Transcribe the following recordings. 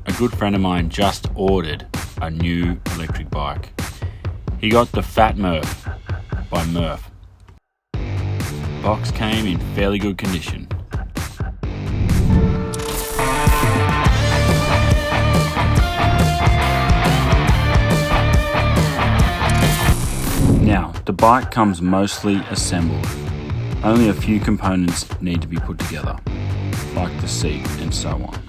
A good friend of mine just ordered a new electric bike. He got the Fat Murf by Murf. Box came in fairly good condition. Now, the bike comes mostly assembled. Only a few components need to be put together, like the seat and so on.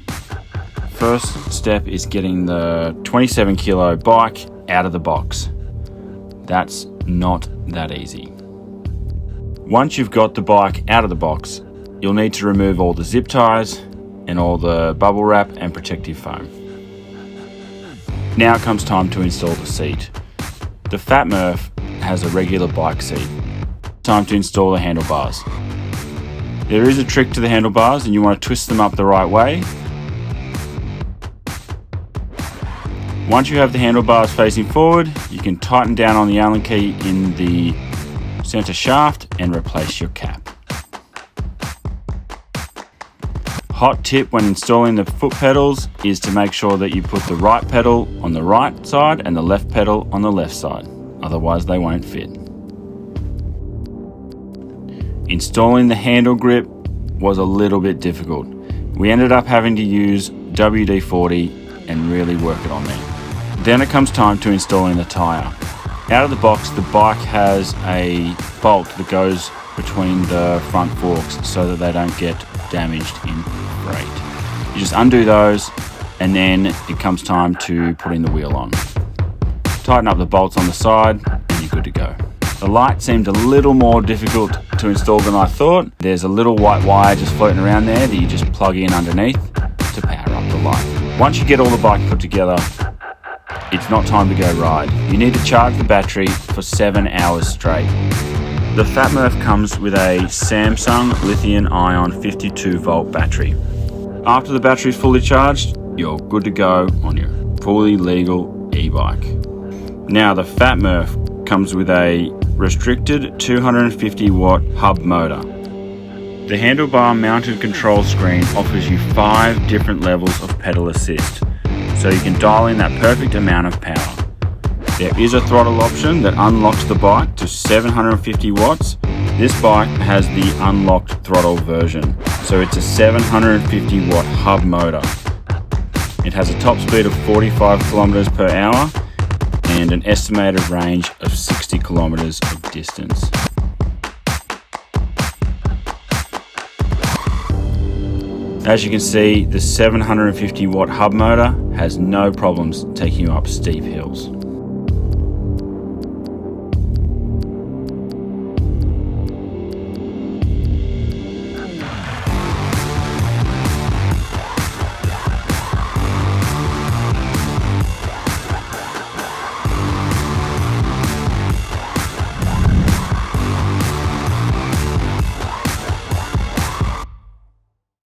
First step is getting the 27 kilo bike out of the box. That's not that easy. Once you've got the bike out of the box, you'll need to remove all the zip ties and all the bubble wrap and protective foam. Now it comes time to install the seat. The Fat Murf has a regular bike seat. Time to install the handlebars. There is a trick to the handlebars and you want to twist them up the right way. Once you have the handlebars facing forward, you can tighten down on the Allen key in the center shaft and replace your cap. Hot tip when installing the foot pedals is to make sure that you put the right pedal on the right side and the left pedal on the left side, otherwise they won't fit. Installing the handle grip was a little bit difficult. We ended up having to use WD-40 and really work it on there. Then it comes time to installing the tyre. Out of the box, the bike has a bolt that goes between the front forks so that they don't get damaged in freight. You just undo those and then it comes time to putting the wheel on. Tighten up the bolts on the side and you're good to go. The light seemed a little more difficult to install than I thought. There's a little white wire just floating around there that you just plug in underneath to power up the light. Once you get all the bike put together, it's not time to go ride. You need to charge the battery for 7 hours straight. The Fat Murf comes with a Samsung lithium-ion 52 volt battery. After the battery is fully charged, you're good to go on your fully legal e-bike. Now the Fat Murf comes with a restricted 250 watt hub motor. The handlebar mounted control screen offers you 5 different levels of pedal assist, so you can dial in that perfect amount of power. There is a throttle option that unlocks the bike to 750 watts. This bike has the unlocked throttle version, so it's a 750 watt hub motor. It has a top speed of 45 kilometers per hour and an estimated range of 60 kilometers of distance. As you can see, the 750 watt hub motor has no problems taking you up steep hills.